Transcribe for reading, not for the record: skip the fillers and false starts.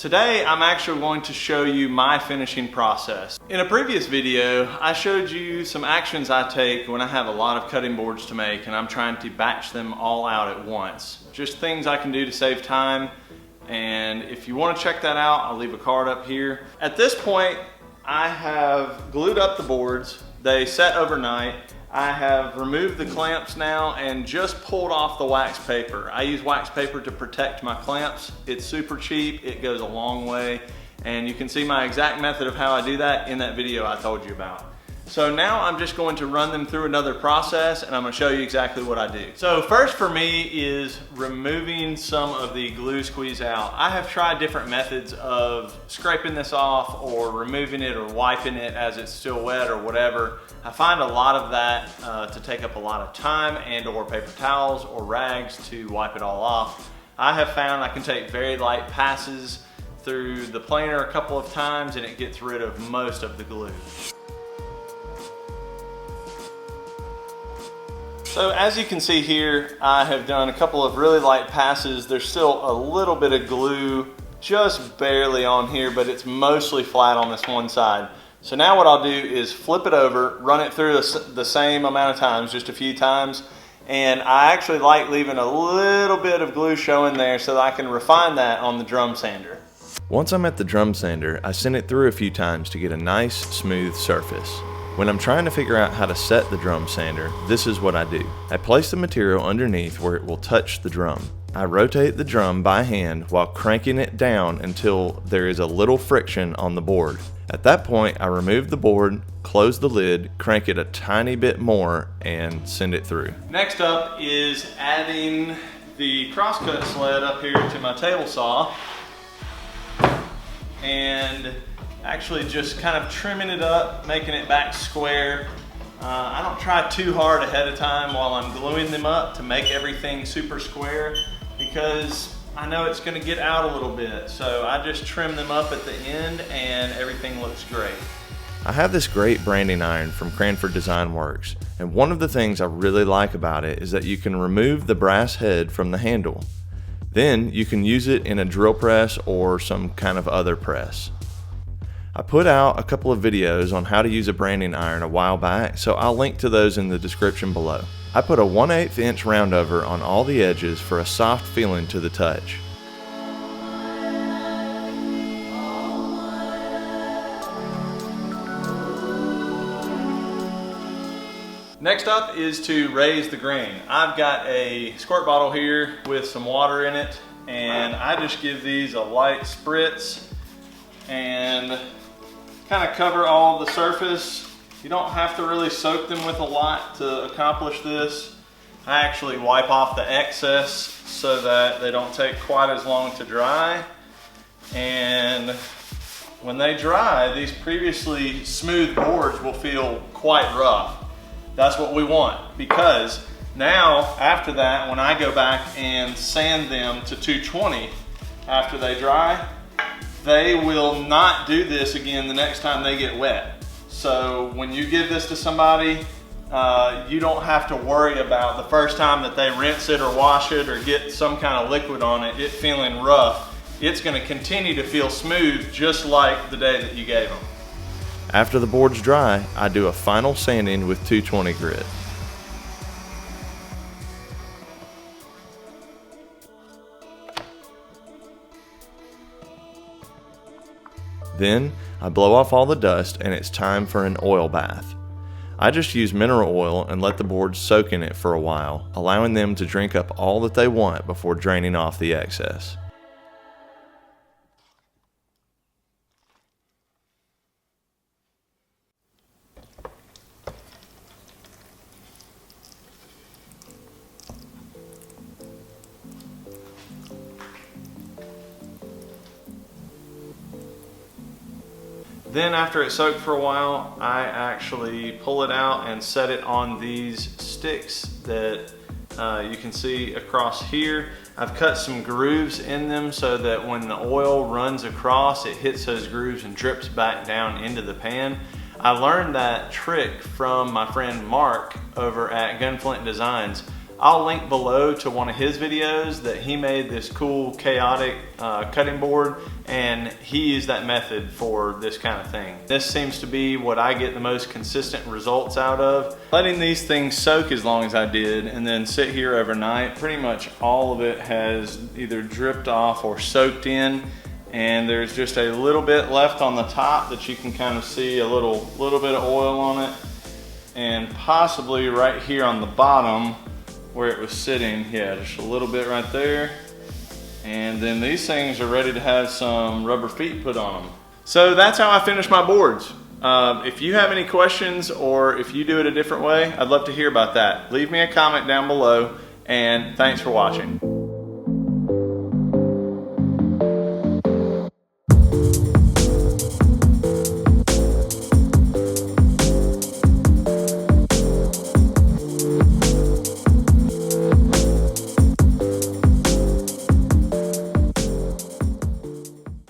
Today I'm actually going to show you my finishing process. In a previous video I showed you some actions I take when I have a lot of cutting boards to make and I'm trying to batch them all out at once. Just things I can do to save time, and if you want to check that out I'll leave a card up here. At this point I have glued up the boards. They set overnight. I have removed the clamps now and just pulled off the wax paper. I use wax paper to protect my clamps. It's super cheap, it goes a long way, and you can see my exact method of how I do that in that video I told you about. So now I'm just going to run them through another process and I'm going to show you exactly what I do. So first for me is removing some of the glue squeeze out. I have tried different methods of scraping this off or removing it or wiping it as it's still wet or whatever. I find a lot of that to take up a lot of time, and or paper towels or rags to wipe it all off. I have found I can take very light passes through the planer a couple of times and it gets rid of most of the glue. So as you can see here, I have done a couple of really light passes. There's still a little bit of glue just barely on here, but it's mostly flat on this one side. So now what I'll do is flip it over, run it through the same amount of times, just a few times, and I actually like leaving a little bit of glue showing there so that I can refine that on the drum sander. Once I'm at the drum sander, I send it through a few times to get a nice, smooth surface. When I'm trying to figure out how to set the drum sander, this is what I do. I place the material underneath where it will touch the drum. I rotate the drum by hand while cranking it down until there is a little friction on the board. At that point, I remove the board, close the lid, crank it a tiny bit more, and send it through. Next up is adding the crosscut sled up here to my table saw and actually just kind of trimming it up, making it back square. I don't try too hard ahead of time while I'm gluing them up to make everything super square, because I know it's going to get out a little bit. So I just trim them up at the end and everything looks great. I have this great branding iron from Cranford Design Works, and one of the things I really like about it is that you can remove the brass head from the handle. Then you can use it in a drill press or some kind of other press. I put out a couple of videos on how to use a branding iron a while back, so I'll link to those in the description below. I put a 1/8 inch roundover on all the edges for a soft feeling to the touch. Next up is to raise the grain. I've got a squirt bottle here with some water in it, and I just give these a light spritz and kind of cover all the surface. You don't have to really soak them with a lot to accomplish this. I actually wipe off the excess so that they don't take quite as long to dry. And when they dry, these previously smooth boards will feel quite rough. That's what we want, because now after that, when I go back and sand them to 220 after they dry, they will not do this again the next time they get wet. So when you give this to somebody, you don't have to worry about the first time that they rinse it or wash it or get some kind of liquid on it, it feeling rough. It's going to continue to feel smooth just like the day that you gave them. After the boards dry, I do a final sanding with 220 grit. Then I blow off all the dust and it's time for an oil bath. I just use mineral oil and let the boards soak in it for a while, allowing them to drink up all that they want before draining off the excess. Then after it's soaked for a while, I actually pull it out and set it on these sticks that you can see across here. I've cut some grooves in them so that when the oil runs across, it hits those grooves and drips back down into the pan. I learned that trick from my friend Mark over at GUNFLINT Designs. I'll link below to one of his videos that he made this cool chaotic cutting board, and he used that method for this kind of thing. This seems to be what I get the most consistent results out of. Letting these things soak as long as I did and then sit here overnight, pretty much all of it has either dripped off or soaked in, and there's just a little bit left on the top that you can kind of see a little bit of oil on it, and possibly right here on the bottom where it was sitting, yeah, just a little bit right there. And then these things are ready to have some rubber feet put on them. So that's how I finish my boards. If you have any questions or if you do it a different way, I'd love to hear about that. Leave me a comment down below, and thanks for watching.